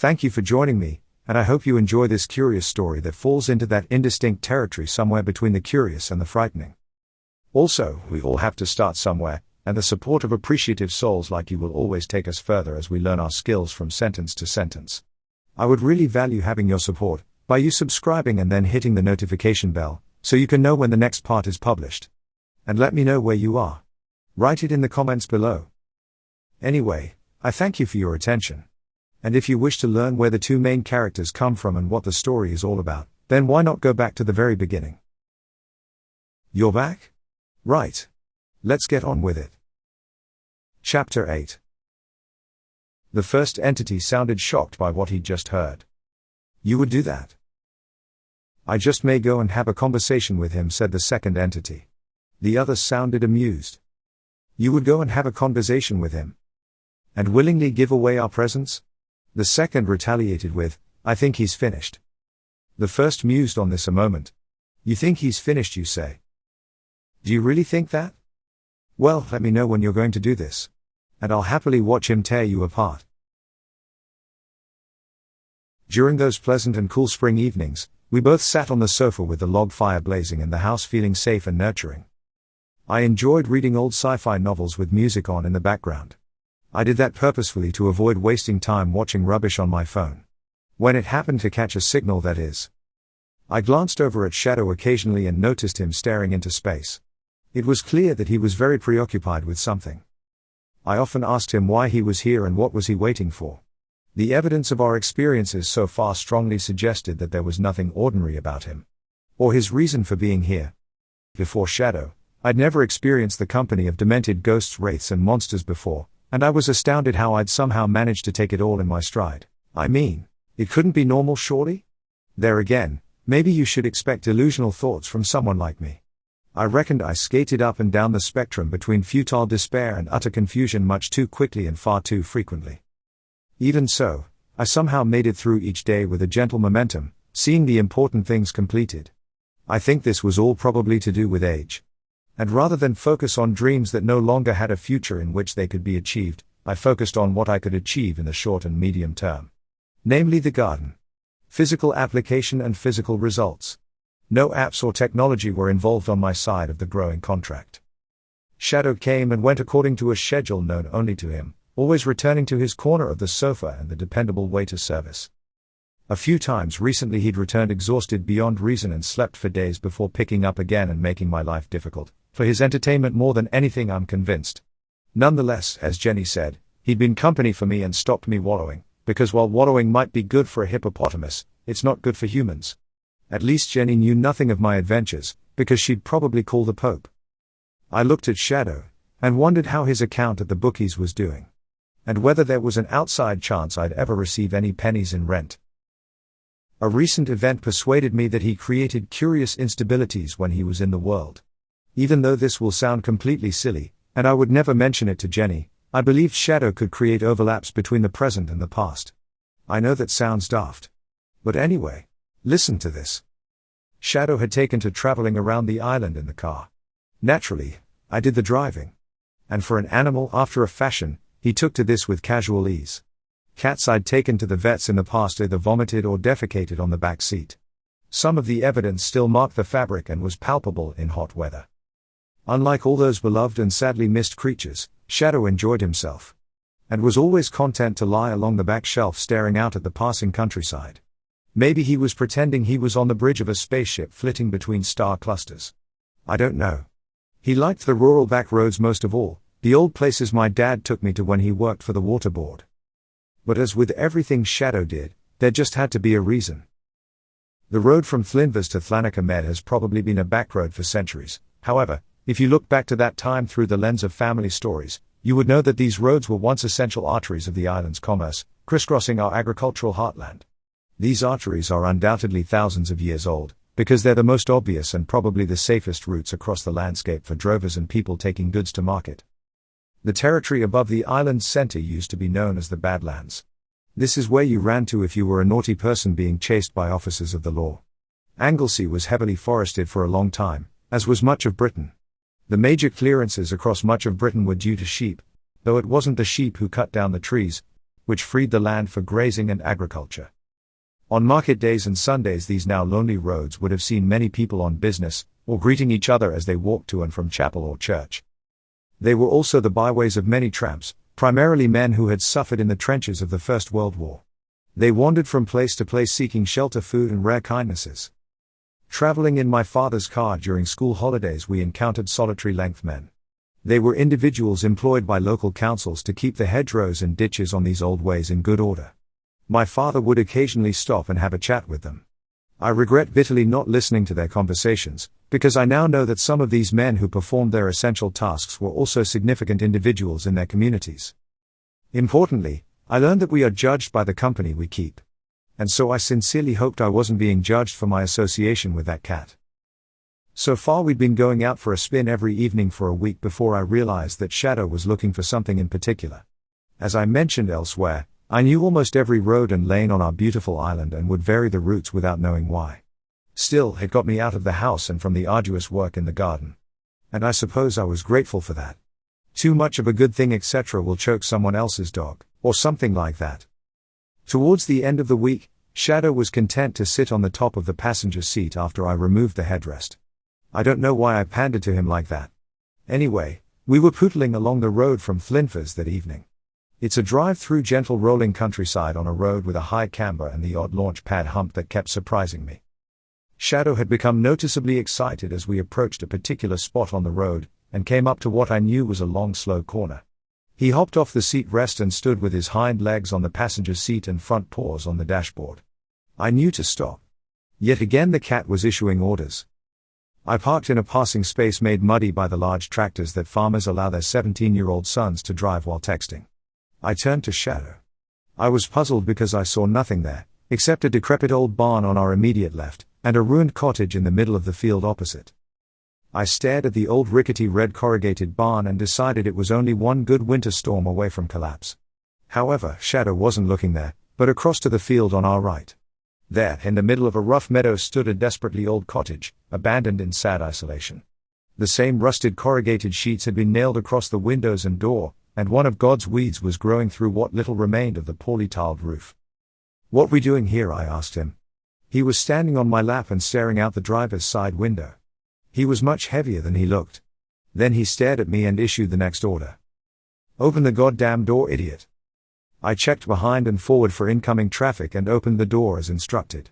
Thank you for joining me, and I hope you enjoy this curious story that falls into that indistinct territory somewhere between the curious and the frightening. Also, we all have to start somewhere, and the support of appreciative souls like you will always take us further as we learn our skills from sentence to sentence. I would really value having your support, by you subscribing and then hitting the notification bell, so you can know when the next part is published. And let me know where you are. Write it in the comments below. Anyway, I thank you for your attention. And if you wish to learn where the two main characters come from and what the story is all about, then why not go back to the very beginning? You're back? Right. Let's get on with it. Chapter 8. The first entity sounded shocked by what he'd just heard. You would do that? I just may go and have a conversation with him, said the second entity. The other sounded amused. You would go and have a conversation with him? And willingly give away our presents? The second retaliated with, I think he's finished. The first mused on this a moment. You think he's finished, you say? Do you really think that? Well, let me know when you're going to do this. And I'll happily watch him tear you apart. During those pleasant and cool spring evenings, we both sat on the sofa with the log fire blazing and the house feeling safe and nurturing. I enjoyed reading old sci-fi novels with music on in the background. I did that purposefully to avoid wasting time watching rubbish on my phone. When it happened to catch a signal, that is. I glanced over at Shadow occasionally and noticed him staring into space. It was clear that he was very preoccupied with something. I often asked him why he was here and what was he waiting for. The evidence of our experiences so far strongly suggested that there was nothing ordinary about him. Or his reason for being here. Before Shadow, I'd never experienced the company of demented ghosts, wraiths and monsters before, and I was astounded how I'd somehow managed to take it all in my stride. I mean, it couldn't be normal, surely? There again, maybe you should expect delusional thoughts from someone like me. I reckoned I skated up and down the spectrum between futile despair and utter confusion much too quickly and far too frequently. Even so, I somehow made it through each day with a gentle momentum, seeing the important things completed. I think this was all probably to do with age. And rather than focus on dreams that no longer had a future in which they could be achieved, I focused on what I could achieve in the short and medium term. Namely the garden. Physical application and physical results. No apps or technology were involved on my side of the growing contract. Shadow came and went according to a schedule known only to him, always returning to his corner of the sofa and the dependable waiter service. A few times recently he'd returned exhausted beyond reason and slept for days before picking up again and making my life difficult, for his entertainment more than anything, I'm convinced. Nonetheless, as Jenny said, he'd been company for me and stopped me wallowing, because while wallowing might be good for a hippopotamus, it's not good for humans. At least Jenny knew nothing of my adventures, because she'd probably call the Pope. I looked at Shadow, and wondered how his account at the bookies was doing. And whether there was an outside chance I'd ever receive any pennies in rent. A recent event persuaded me that he created curious instabilities when he was in the world. Even though this will sound completely silly, and I would never mention it to Jenny, I believed Shadow could create overlaps between the present and the past. I know that sounds daft. But anyway, listen to this. Shadow had taken to traveling around the island in the car. Naturally, I did the driving. And for an animal after a fashion, he took to this with casual ease. Cats I'd taken to the vets in the past either vomited or defecated on the back seat. Some of the evidence still marked the fabric and was palpable in hot weather. Unlike all those beloved and sadly missed creatures, Shadow enjoyed himself. And was always content to lie along the back shelf staring out at the passing countryside. Maybe he was pretending he was on the bridge of a spaceship flitting between star clusters. I don't know. He liked the rural back roads most of all, the old places my dad took me to when he worked for the water board. But as with everything Shadow did, there just had to be a reason. The road from Thlinvers to Llanacamed has probably been a back road for centuries. However, if you look back to that time through the lens of family stories, you would know that these roads were once essential arteries of the island's commerce, crisscrossing our agricultural heartland. These arteries are undoubtedly thousands of years old, because they're the most obvious and probably the safest routes across the landscape for drovers and people taking goods to market. The territory above the island's center used to be known as the Badlands. This is where you ran to if you were a naughty person being chased by officers of the law. Anglesey was heavily forested for a long time, as was much of Britain. The major clearances across much of Britain were due to sheep, though it wasn't the sheep who cut down the trees, which freed the land for grazing and agriculture. On market days and Sundays, these now lonely roads would have seen many people on business, or greeting each other as they walked to and from chapel or church. They were also the byways of many tramps, primarily men who had suffered in the trenches of the First World War. They wandered from place to place seeking shelter, food, and rare kindnesses. Traveling in my father's car during school holidays, we encountered solitary length men. They were individuals employed by local councils to keep the hedgerows and ditches on these old ways in good order. My father would occasionally stop and have a chat with them. I regret bitterly not listening to their conversations, because I now know that some of these men who performed their essential tasks were also significant individuals in their communities. Importantly, I learned that we are judged by the company we keep. And so I sincerely hoped I wasn't being judged for my association with that cat. So far we'd been going out for a spin every evening for a week before I realized that Shadow was looking for something in particular. As I mentioned elsewhere, I knew almost every road and lane on our beautiful island and would vary the routes without knowing why. Still, it got me out of the house and from the arduous work in the garden. And I suppose I was grateful for that. Too much of a good thing etc. will choke someone else's dog, or something like that. Towards the end of the week, Shadow was content to sit on the top of the passenger seat after I removed the headrest. I don't know why I pandered to him like that. Anyway, we were pootling along the road from Flintfors that evening. It's a drive through gentle rolling countryside on a road with a high camber and the odd launch pad hump that kept surprising me. Shadow had become noticeably excited as we approached a particular spot on the road, and came up to what I knew was a long slow corner. He hopped off the seat rest and stood with his hind legs on the passenger seat and front paws on the dashboard. I knew to stop. Yet again the cat was issuing orders. I parked in a passing space made muddy by the large tractors that farmers allow their 17-year-old sons to drive while texting. I turned to Shadow. I was puzzled because I saw nothing there, except a decrepit old barn on our immediate left, and a ruined cottage in the middle of the field opposite. I stared at the old rickety red corrugated barn and decided it was only one good winter storm away from collapse. However, Shadow wasn't looking there, but across to the field on our right. There, in the middle of a rough meadow, stood a desperately old cottage, abandoned in sad isolation. The same rusted corrugated sheets had been nailed across the windows and door, and one of God's weeds was growing through what little remained of the poorly tiled roof. "What we doing here?" I asked him. He was standing on my lap and staring out the driver's side window. He was much heavier than he looked. Then he stared at me and issued the next order. "Open the goddamn door, idiot." I checked behind and forward for incoming traffic and opened the door as instructed.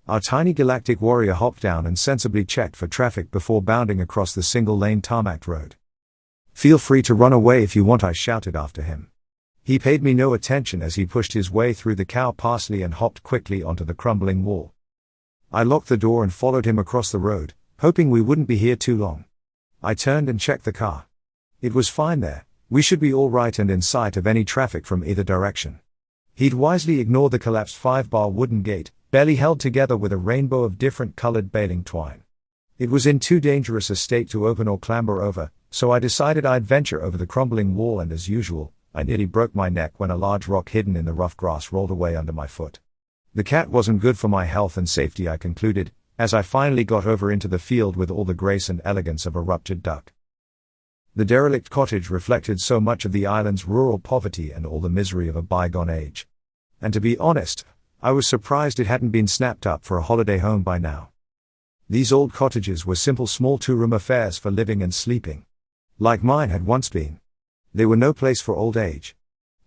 Our tiny galactic warrior hopped down and sensibly checked for traffic before bounding across the single-lane tarmac road. "Feel free to run away if you want," I shouted after him. He paid me no attention as he pushed his way through the cow parsley and hopped quickly onto the crumbling wall. I locked the door and followed him across the road, hoping we wouldn't be here too long. I turned and checked the car. It was fine there. We should be all right and in sight of any traffic from either direction. He'd wisely ignored the collapsed 5-bar wooden gate, barely held together with a rainbow of different colored baling twine. It was in too dangerous a state to open or clamber over, so I decided I'd venture over the crumbling wall, and as usual, I nearly broke my neck when a large rock hidden in the rough grass rolled away under my foot. The cat wasn't good for my health and safety, I concluded, as I finally got over into the field with all the grace and elegance of a ruptured duck. The derelict cottage reflected so much of the island's rural poverty and all the misery of a bygone age. And to be honest, I was surprised it hadn't been snapped up for a holiday home by now. These old cottages were simple small two-room affairs for living and sleeping. Like mine had once been. They were no place for old age.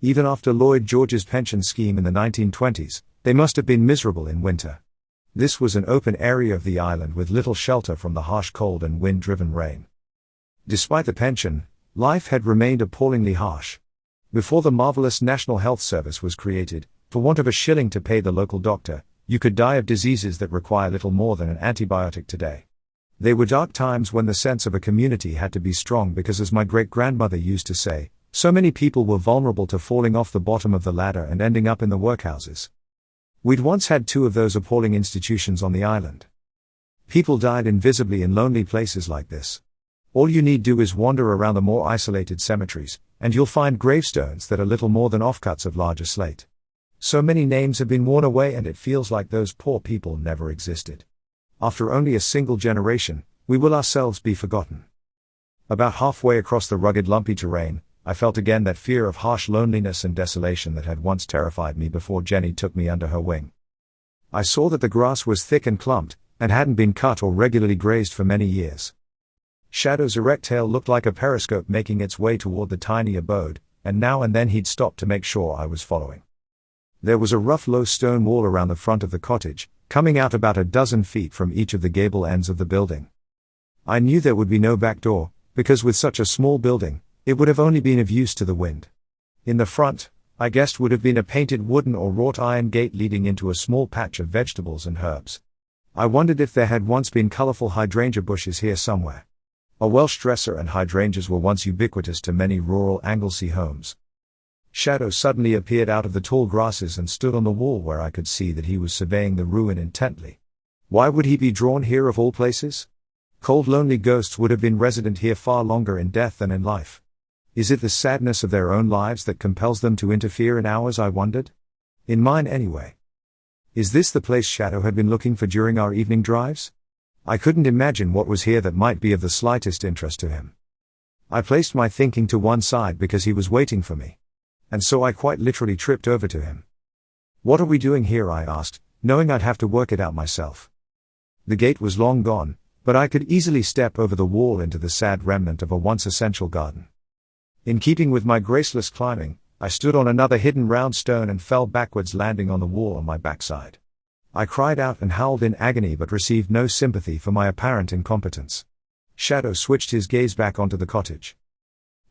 Even after Lloyd George's pension scheme in the 1920s, they must have been miserable in winter. This was an open area of the island with little shelter from the harsh cold and wind-driven rain. Despite the pension, life had remained appallingly harsh. Before the marvelous National Health Service was created, for want of a shilling to pay the local doctor, you could die of diseases that require little more than an antibiotic today. They were dark times when the sense of a community had to be strong because, as my great-grandmother used to say, so many people were vulnerable to falling off the bottom of the ladder and ending up in the workhouses. We'd once had 2 of those appalling institutions on the island. People died invisibly in lonely places like this. All you need do is wander around the more isolated cemeteries, and you'll find gravestones that are little more than offcuts of larger slate. So many names have been worn away, and it feels like those poor people never existed. After only a single generation, we will ourselves be forgotten. About halfway across the rugged lumpy terrain, I felt again that fear of harsh loneliness and desolation that had once terrified me before Jenny took me under her wing. I saw that the grass was thick and clumped, and hadn't been cut or regularly grazed for many years. Shadow's erect tail looked like a periscope making its way toward the tiny abode, and now and then he'd stop to make sure I was following. There was a rough low stone wall around the front of the cottage, coming out about a dozen feet from each of the gable ends of the building. I knew there would be no back door, because with such a small building, it would have only been of use to the wind. In the front, I guessed would have been a painted wooden or wrought iron gate leading into a small patch of vegetables and herbs. I wondered if there had once been colourful hydrangea bushes here somewhere. A Welsh dresser and hydrangeas were once ubiquitous to many rural Anglesey homes. Shadow suddenly appeared out of the tall grasses and stood on the wall where I could see that he was surveying the ruin intently. Why would he be drawn here of all places? Cold lonely ghosts would have been resident here far longer in death than in life. Is it the sadness of their own lives that compels them to interfere in ours, I wondered? In mine anyway. Is this the place Shadow had been looking for during our evening drives? I couldn't imagine what was here that might be of the slightest interest to him. I placed my thinking to one side because he was waiting for me. And so I quite literally tripped over to him. "What are we doing here?" I asked, knowing I'd have to work it out myself. The gate was long gone, but I could easily step over the wall into the sad remnant of a once essential garden. In keeping with my graceless climbing, I stood on another hidden round stone and fell backwards, landing on the wall on my backside. I cried out and howled in agony but received no sympathy for my apparent incompetence. Shadow switched his gaze back onto the cottage.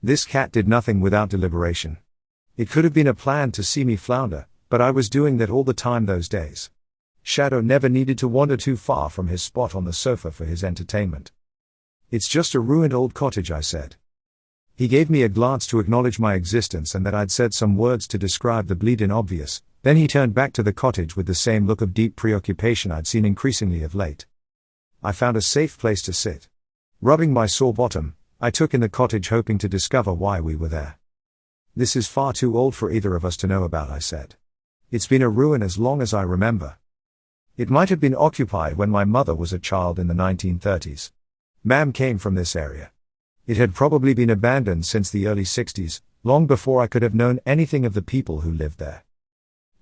This cat did nothing without deliberation. It could have been a plan to see me flounder, but I was doing that all the time those days. Shadow never needed to wander too far from his spot on the sofa for his entertainment. "It's just a ruined old cottage," I said. He gave me a glance to acknowledge my existence and that I'd said some words to describe the bleeding obvious, then he turned back to the cottage with the same look of deep preoccupation I'd seen increasingly of late. I found a safe place to sit. Rubbing my sore bottom, I took in the cottage, hoping to discover why we were there. "This is far too old for either of us to know about," I said. "It's been a ruin as long as I remember. It might have been occupied when my mother was a child in the 1930s. Mam came from this area. It had probably been abandoned since the early 60s, long before I could have known anything of the people who lived there.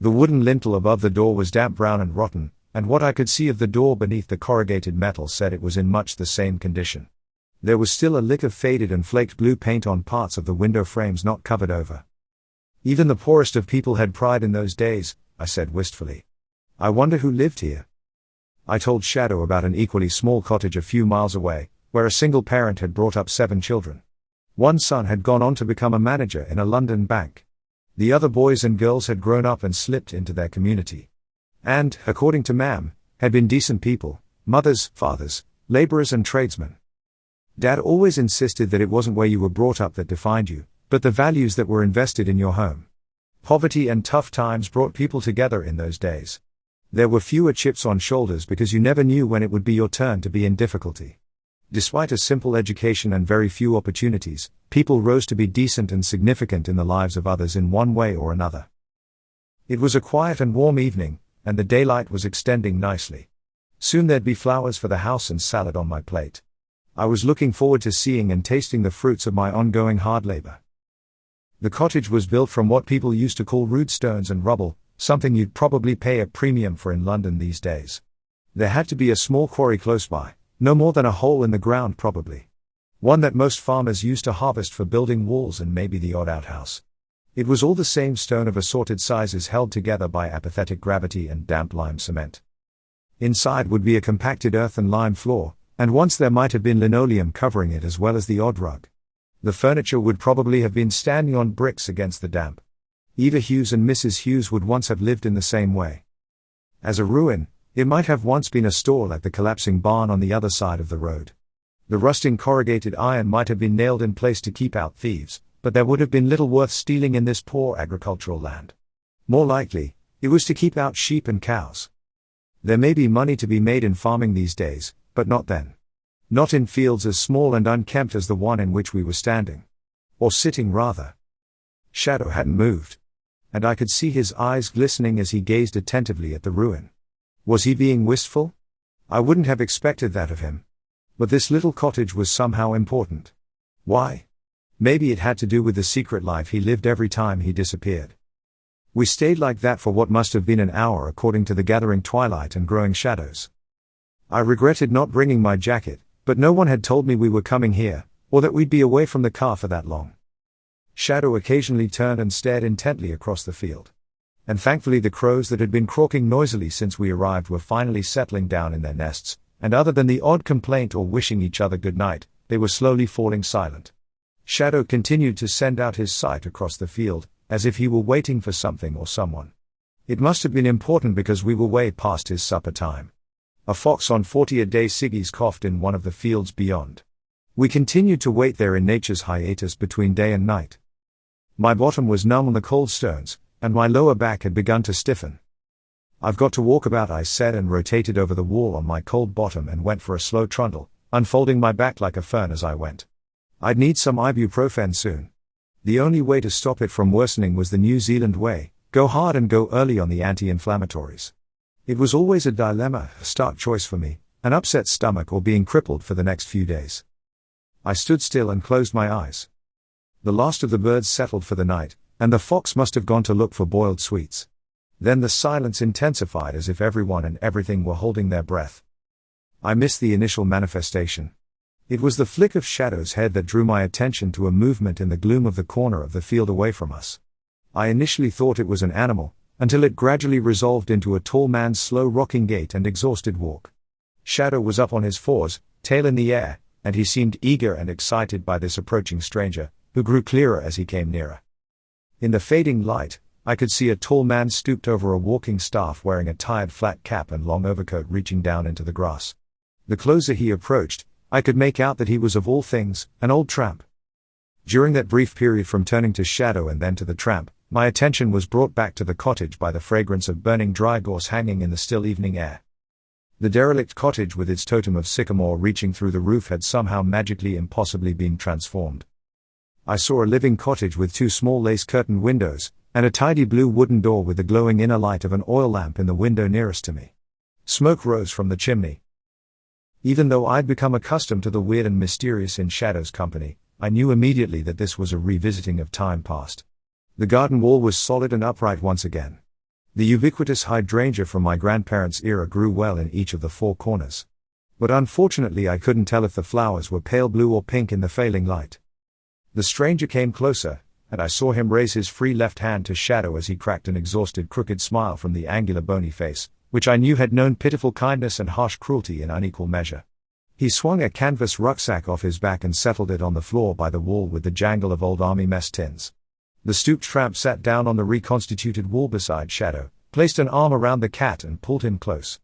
The wooden lintel above the door was damp brown and rotten, and what I could see of the door beneath the corrugated metal said it was in much the same condition. There was still a lick of faded and flaked blue paint on parts of the window frames not covered over. Even the poorest of people had pride in those days," I said wistfully. "I wonder who lived here." I told Shadow about an equally small cottage a few miles away, where a single parent had brought up 7 children. One son had gone on to become a manager in a London bank. The other boys and girls had grown up and slipped into their community. And, according to Mam, had been decent people, mothers, fathers, labourers and tradesmen. Dad always insisted that it wasn't where you were brought up that defined you, but the values that were invested in your home. Poverty and tough times brought people together in those days. There were fewer chips on shoulders because you never knew when it would be your turn to be in difficulty. Despite a simple education and very few opportunities, people rose to be decent and significant in the lives of others in one way or another. It was a quiet and warm evening, and the daylight was extending nicely. Soon there'd be flowers for the house and salad on my plate. I was looking forward to seeing and tasting the fruits of my ongoing hard labor. The cottage was built from what people used to call rude stones and rubble, something you'd probably pay a premium for in London these days. There had to be a small quarry close by, no more than a hole in the ground probably. One that most farmers used to harvest for building walls and maybe the odd outhouse. It was all the same stone of assorted sizes held together by apathetic gravity and damp lime cement. Inside would be a compacted earth and lime floor, and once there might have been linoleum covering it as well as the odd rug. The furniture would probably have been standing on bricks against the damp. Eva Hughes and Mrs. Hughes would once have lived in the same way. As a ruin, it might have once been a store like the collapsing barn on the other side of the road. The rusting corrugated iron might have been nailed in place to keep out thieves, but there would have been little worth stealing in this poor agricultural land. More likely, it was to keep out sheep and cows. There may be money to be made in farming these days, but not then. Not in fields as small and unkempt as the one in which we were standing. Or sitting rather. Shadow hadn't moved. And I could see his eyes glistening as he gazed attentively at the ruin. Was he being wistful? I wouldn't have expected that of him. But this little cottage was somehow important. Why? Maybe it had to do with the secret life he lived every time he disappeared. We stayed like that for what must have been an hour according to the gathering twilight and growing shadows. I regretted not bringing my jacket, but no one had told me we were coming here, or that we'd be away from the car for that long. Shadow occasionally turned and stared intently across the field. And thankfully the crows that had been croaking noisily since we arrived were finally settling down in their nests, and other than the odd complaint or wishing each other good night, they were slowly falling silent. Shadow continued to send out his sight across the field, as if he were waiting for something or someone. It must have been important because we were way past his supper time. A fox on 40-a-day ciggies coughed in one of the fields beyond. We continued to wait there in nature's hiatus between day and night. My bottom was numb on the cold stones, and my lower back had begun to stiffen. "I've got to walk about," I said, and rotated over the wall on my cold bottom and went for a slow trundle, unfolding my back like a fern as I went. I'd need some ibuprofen soon. The only way to stop it from worsening was the New Zealand way: go hard and go early on the anti-inflammatories. It was always a dilemma, a stark choice for me: an upset stomach or being crippled for the next few days. I stood still and closed my eyes. The last of the birds settled for the night, and the fox must have gone to look for boiled sweets. Then the silence intensified as if everyone and everything were holding their breath. I missed the initial manifestation. It was the flick of Shadow's head that drew my attention to a movement in the gloom of the corner of the field away from us. I initially thought it was an animal, until it gradually resolved into a tall man's slow rocking gait and exhausted walk. Shadow was up on his fours, tail in the air, and he seemed eager and excited by this approaching stranger, who grew clearer as he came nearer. In the fading light, I could see a tall man stooped over a walking staff wearing a tired flat cap and long overcoat reaching down into the grass. The closer he approached, I could make out that he was of all things, an old tramp. During that brief period from turning to Shadow and then to the tramp, my attention was brought back to the cottage by the fragrance of burning dry gorse hanging in the still evening air. The derelict cottage with its totem of sycamore reaching through the roof had somehow magically impossibly been transformed. I saw a living cottage with 2 small lace-curtained windows, and a tidy blue wooden door with the glowing inner light of an oil lamp in the window nearest to me. Smoke rose from the chimney. Even though I'd become accustomed to the weird and mysterious in Shadow's company, I knew immediately that this was a revisiting of time past. The garden wall was solid and upright once again. The ubiquitous hydrangea from my grandparents' era grew well in each of the 4 corners. But unfortunately I couldn't tell if the flowers were pale blue or pink in the failing light. The stranger came closer, and I saw him raise his free left hand to Shadow as he cracked an exhausted crooked smile from the angular bony face, which I knew had known pitiful kindness and harsh cruelty in unequal measure. He swung a canvas rucksack off his back and settled it on the floor by the wall with the jangle of old army mess tins. The stooped tramp sat down on the reconstituted wall beside Shadow, placed an arm around the cat and pulled him close.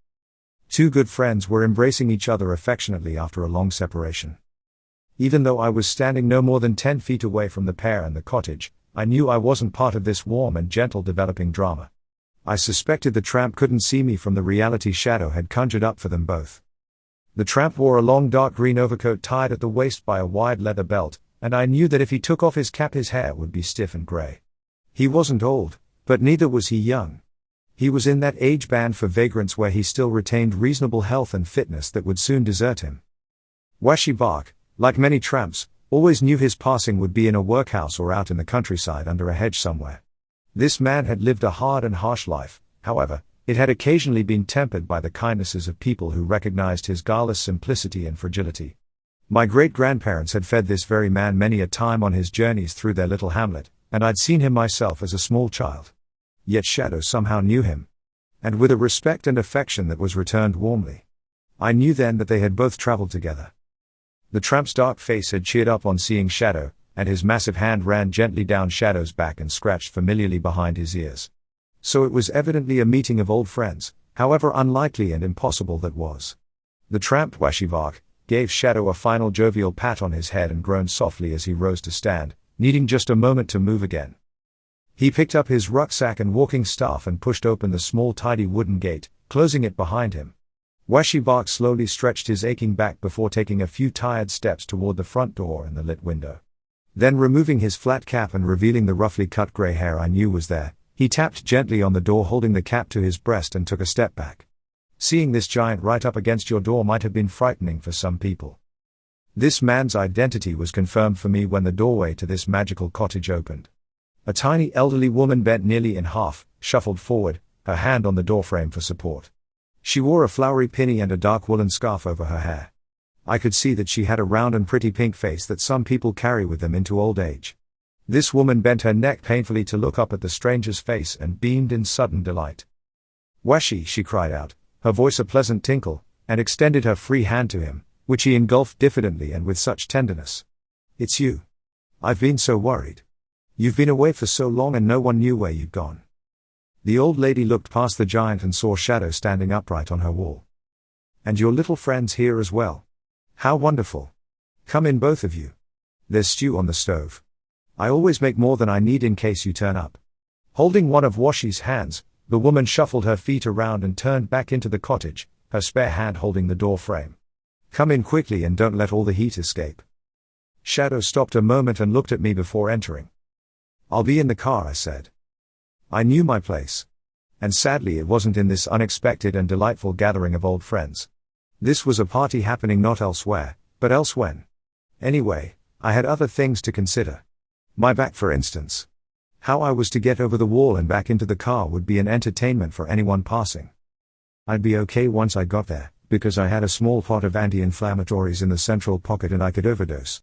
2 good friends were embracing each other affectionately after a long separation. Even though I was standing no more than 10 feet away from the pair and the cottage, I knew I wasn't part of this warm and gentle developing drama. I suspected the tramp couldn't see me from the reality Shadow had conjured up for them both. The tramp wore a long dark green overcoat tied at the waist by a wide leather belt, and I knew that if he took off his cap his hair would be stiff and grey. He wasn't old, but neither was he young. He was in that age band for vagrants where he still retained reasonable health and fitness that would soon desert him. Washi Bark, like many tramps, always knew his passing would be in a workhouse or out in the countryside under a hedge somewhere. This man had lived a hard and harsh life, however. It had occasionally been tempered by the kindnesses of people who recognized his guileless simplicity and fragility. My great-grandparents had fed this very man many a time on his journeys through their little hamlet, and I'd seen him myself as a small child. Yet Shadow somehow knew him. And with a respect and affection that was returned warmly. I knew then that they had both traveled together. The tramp's dark face had cheered up on seeing Shadow, and his massive hand ran gently down Shadow's back and scratched familiarly behind his ears. So it was evidently a meeting of old friends, however unlikely and impossible that was. The tramp Washivark gave Shadow a final jovial pat on his head and groaned softly as he rose to stand, needing just a moment to move again. He picked up his rucksack and walking staff and pushed open the small tidy wooden gate, closing it behind him. Washivark slowly stretched his aching back before taking a few tired steps toward the front door and the lit window. Then removing his flat cap and revealing the roughly cut grey hair I knew was there, he tapped gently on the door holding the cap to his breast and took a step back. Seeing this giant right up against your door might have been frightening for some people. This man's identity was confirmed for me when the doorway to this magical cottage opened. A tiny elderly woman bent nearly in half, shuffled forward, her hand on the doorframe for support. She wore a flowery pinny and a dark woolen scarf over her hair. I could see that she had a round and pretty pink face that some people carry with them into old age. This woman bent her neck painfully to look up at the stranger's face and beamed in sudden delight. "Washi," she cried out, her voice a pleasant tinkle, and extended her free hand to him, which he engulfed diffidently and with such tenderness. "It's you. I've been so worried. You've been away for so long and no one knew where you'd gone." The old lady looked past the giant and saw Shadow standing upright on her wall. "And your little friend's here as well. How wonderful. Come in, both of you. There's stew on the stove. I always make more than I need in case you turn up." Holding one of Washi's hands, the woman shuffled her feet around and turned back into the cottage, her spare hand holding the door frame. "Come in quickly and don't let all the heat escape." Shadow stopped a moment and looked at me before entering. "I'll be in the car," I said. I knew my place. And sadly it wasn't in this unexpected and delightful gathering of old friends. This was a party happening not elsewhere, but elsewhen. Anyway, I had other things to consider. My back, for instance. How I was to get over the wall and back into the car would be an entertainment for anyone passing. I'd be okay once I got there, because I had a small pot of anti-inflammatories in the central pocket and I could overdose.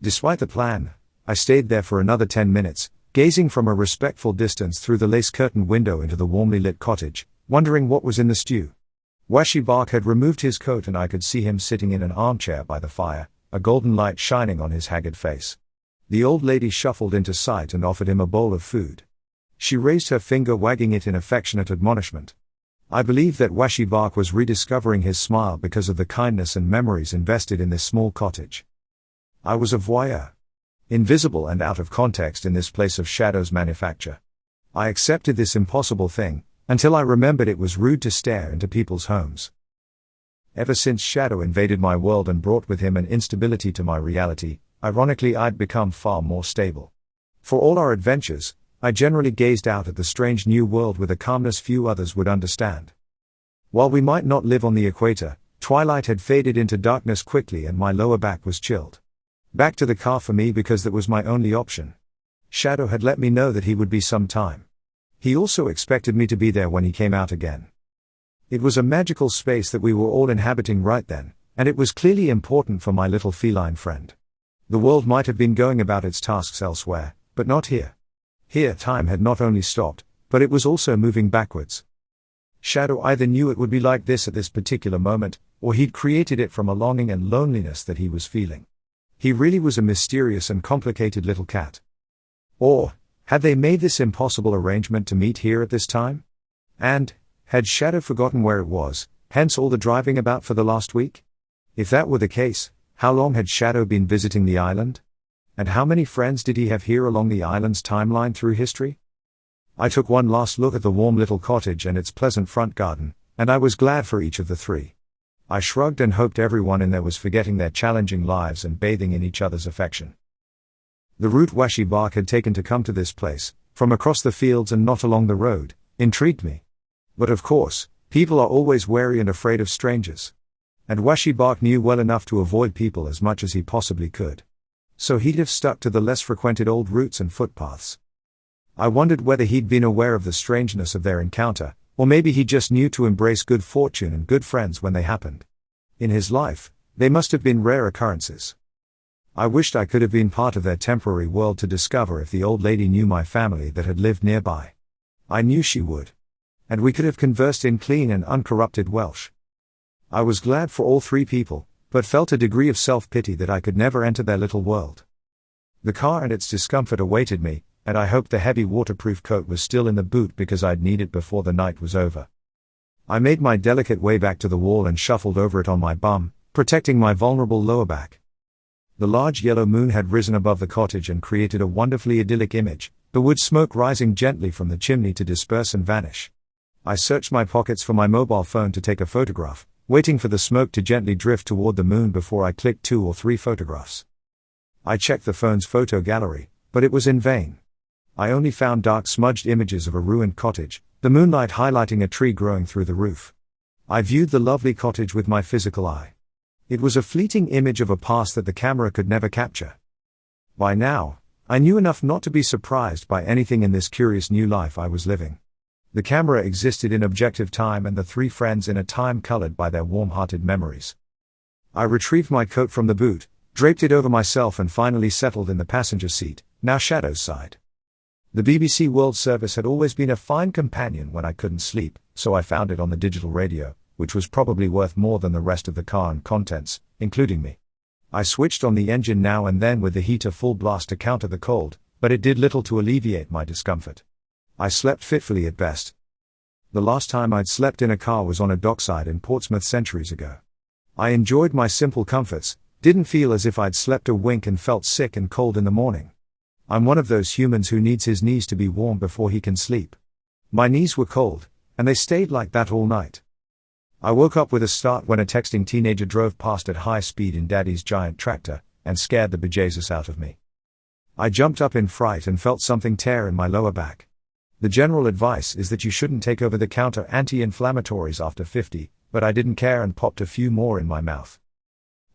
Despite the plan, I stayed there for another 10 minutes, gazing from a respectful distance through the lace-curtained window into the warmly lit cottage, wondering what was in the stew. Washi Bark had removed his coat and I could see him sitting in an armchair by the fire, a golden light shining on his haggard face. The old lady shuffled into sight and offered him a bowl of food. She raised her finger, wagging it in affectionate admonishment. I believe that Washi Bark was rediscovering his smile because of the kindness and memories invested in this small cottage. I was a voyeur. Invisible and out of context in this place of Shadow's manufacture. I accepted this impossible thing, until I remembered it was rude to stare into people's homes. Ever since Shadow invaded my world and brought with him an instability to my reality, ironically I'd become far more stable. For all our adventures, I generally gazed out at the strange new world with a calmness few others would understand. While we might not live on the equator, twilight had faded into darkness quickly and my lower back was chilled. Back to the car for me because that was my only option. Shadow had let me know that he would be some time. He also expected me to be there when he came out again. It was a magical space that we were all inhabiting right then, and it was clearly important for my little feline friend. The world might have been going about its tasks elsewhere, but not here. Here time had not only stopped, but it was also moving backwards. Shadow either knew it would be like this at this particular moment, or he'd created it from a longing and loneliness that he was feeling. He really was a mysterious and complicated little cat. Or, had they made this impossible arrangement to meet here at this time? And, had Shadow forgotten where it was, hence all the driving about for the last week? If that were the case, how long had Shadow been visiting the island? And how many friends did he have here along the island's timeline through history? I took one last look at the warm little cottage and its pleasant front garden, and I was glad for each of the three. I shrugged and hoped everyone in there was forgetting their challenging lives and bathing in each other's affection. The route Washi Bark had taken to come to this place, from across the fields and not along the road, intrigued me. But of course, people are always wary and afraid of strangers. And Washi Bark knew well enough to avoid people as much as he possibly could. So he'd have stuck to the less frequented old routes and footpaths. I wondered whether he'd been aware of the strangeness of their encounter, or maybe he just knew to embrace good fortune and good friends when they happened. In his life, they must have been rare occurrences. I wished I could have been part of their temporary world to discover if the old lady knew my family that had lived nearby. I knew she would. And we could have conversed in clean and uncorrupted Welsh. I was glad for all three people, but felt a degree of self-pity that I could never enter their little world. The car and its discomfort awaited me, and I hoped the heavy waterproof coat was still in the boot because I'd need it before the night was over. I made my delicate way back to the wall and shuffled over it on my bum, protecting my vulnerable lower back. The large yellow moon had risen above the cottage and created a wonderfully idyllic image, the wood smoke rising gently from the chimney to disperse and vanish. I searched my pockets for my mobile phone to take a photograph, waiting for the smoke to gently drift toward the moon before I clicked 2 or 3 photographs. I checked the phone's photo gallery, but it was in vain. I only found dark smudged images of a ruined cottage, the moonlight highlighting a tree growing through the roof. I viewed the lovely cottage with my physical eye. It was a fleeting image of a past that the camera could never capture. By now, I knew enough not to be surprised by anything in this curious new life I was living. The camera existed in objective time and the three friends in a time colored by their warm-hearted memories. I retrieved my coat from the boot, draped it over myself and finally settled in the passenger seat, now Shadow's side. The BBC World Service had always been a fine companion when I couldn't sleep, so I found it on the digital radio, which was probably worth more than the rest of the car and contents, including me. I switched on the engine now and then with the heater full blast to counter the cold, but it did little to alleviate my discomfort. I slept fitfully at best. The last time I'd slept in a car was on a dockside in Portsmouth centuries ago. I enjoyed my simple comforts, didn't feel as if I'd slept a wink and felt sick and cold in the morning. I'm one of those humans who needs his knees to be warm before he can sleep. My knees were cold, and they stayed like that all night. I woke up with a start when a texting teenager drove past at high speed in Daddy's giant tractor, and scared the bejesus out of me. I jumped up in fright and felt something tear in my lower back. The general advice is that you shouldn't take over-the-counter anti-inflammatories after 50, but I didn't care and popped a few more in my mouth.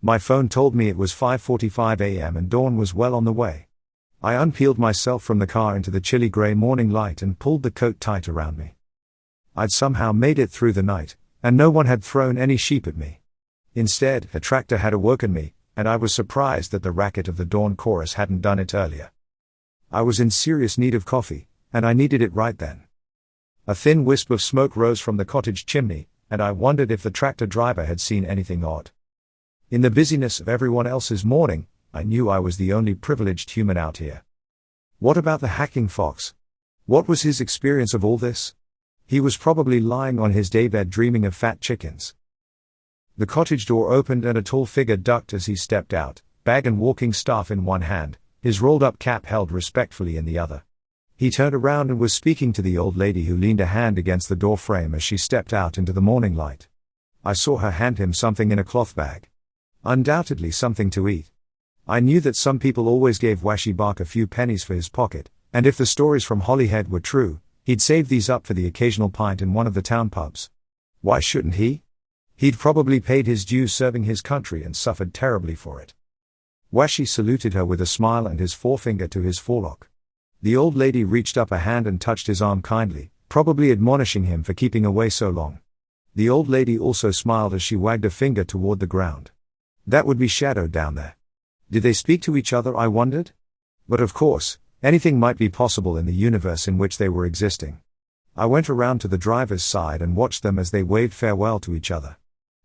My phone told me it was 5:45 a.m. and dawn was well on the way. I unpeeled myself from the car into the chilly grey morning light and pulled the coat tight around me. I'd somehow made it through the night, and no one had thrown any sheep at me. Instead, a tractor had awoken me, and I was surprised that the racket of the dawn chorus hadn't done it earlier. I was in serious need of coffee, and I needed it right then. A thin wisp of smoke rose from the cottage chimney, and I wondered if the tractor driver had seen anything odd. In the busyness of everyone else's morning, I knew I was the only privileged human out here. What about the hacking fox? What was his experience of all this? He was probably lying on his daybed dreaming of fat chickens. The cottage door opened and a tall figure ducked as he stepped out, bag and walking staff in one hand, his rolled-up cap held respectfully in the other. He turned around and was speaking to the old lady who leaned a hand against the door frame as she stepped out into the morning light. I saw her hand him something in a cloth bag. Undoubtedly something to eat. I knew that some people always gave Washi Bark a few pennies for his pocket, and if the stories from Holyhead were true, he'd save these up for the occasional pint in one of the town pubs. Why shouldn't he? He'd probably paid his dues serving his country and suffered terribly for it. Washi saluted her with a smile and his forefinger to his forelock. The old lady reached up a hand and touched his arm kindly, probably admonishing him for keeping away so long. The old lady also smiled as she wagged a finger toward the ground. That would be Shadow down there. Did they speak to each other, I wondered? But of course, anything might be possible in the universe in which they were existing. I went around to the driver's side and watched them as they waved farewell to each other.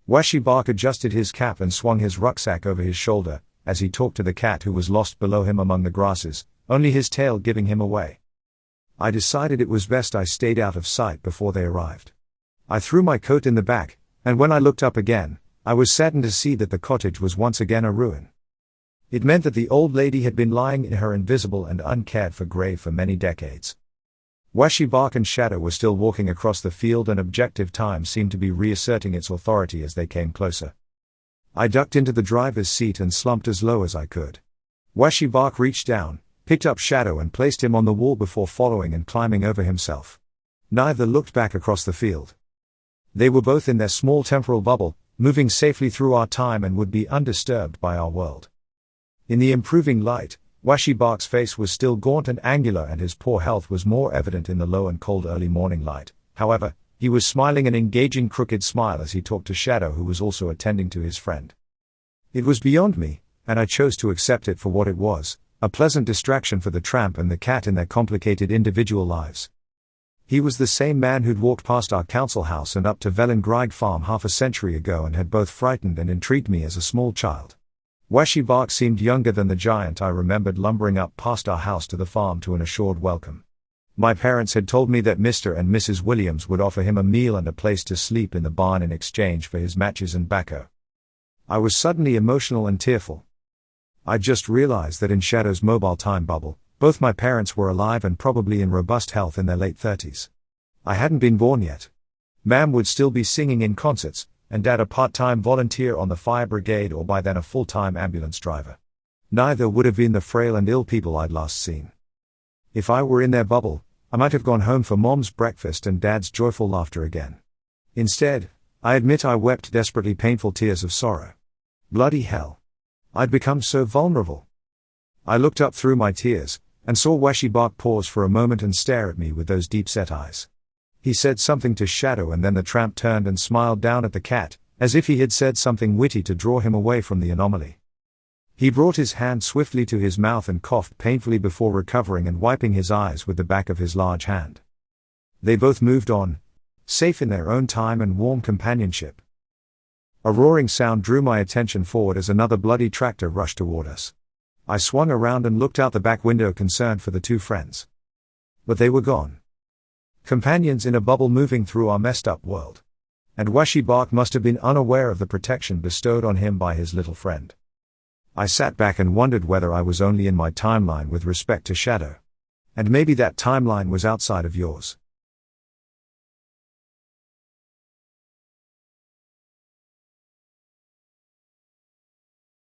Washi Bark adjusted his cap and swung his rucksack over his shoulder, as he talked to the cat who was lost below him among the grasses, only his tail giving him away. I decided it was best I stayed out of sight before they arrived. I threw my coat in the back, and when I looked up again, I was saddened to see that the cottage was once again a ruin. It meant that the old lady had been lying in her invisible and uncared for grave for many decades. Washi Bark and Shadow were still walking across the field and objective time seemed to be reasserting its authority as they came closer. I ducked into the driver's seat and slumped as low as I could. Washi Bark reached down, picked up Shadow and placed him on the wall before following and climbing over himself. Neither looked back across the field. They were both in their small temporal bubble, moving safely through our time and would be undisturbed by our world. In the improving light, Washi Bark's face was still gaunt and angular and his poor health was more evident in the low and cold early morning light. However, he was smiling an engaging crooked smile as he talked to Shadow who was also attending to his friend. It was beyond me, and I chose to accept it for what it was, a pleasant distraction for the tramp and the cat in their complicated individual lives. He was the same man who'd walked past our council house and up to Velengreig farm half a century ago and had both frightened and intrigued me as a small child. Washi Bark seemed younger than the giant I remembered lumbering up past our house to the farm to an assured welcome. My parents had told me that Mr. and Mrs. Williams would offer him a meal and a place to sleep in the barn in exchange for his matches and bacco. I was suddenly emotional and tearful. I just realized that in Shadow's mobile time bubble, both my parents were alive and probably in robust health in their late 30s. I hadn't been born yet. Mam would still be singing in concerts, and Dad a part-time volunteer on the fire brigade or by then a full-time ambulance driver. Neither would have been the frail and ill people I'd last seen. If I were in their bubble, I might have gone home for Mom's breakfast and Dad's joyful laughter again. Instead, I admit I wept desperately painful tears of sorrow. Bloody hell. I'd become so vulnerable. I looked up through my tears, and saw Washi Bark pause for a moment and stare at me with those deep-set eyes. He said something to Shadow, and then the tramp turned and smiled down at the cat, as if he had said something witty to draw him away from the anomaly. He brought his hand swiftly to his mouth and coughed painfully before recovering and wiping his eyes with the back of his large hand. They both moved on, safe in their own time and warm companionship. A roaring sound drew my attention forward as another bloody tractor rushed toward us. I swung around and looked out the back window, concerned for the two friends. But they were gone. Companions in a bubble moving through our messed up world. And Washi Bark must have been unaware of the protection bestowed on him by his little friend. I sat back and wondered whether I was only in my timeline with respect to Shadow. And maybe that timeline was outside of yours.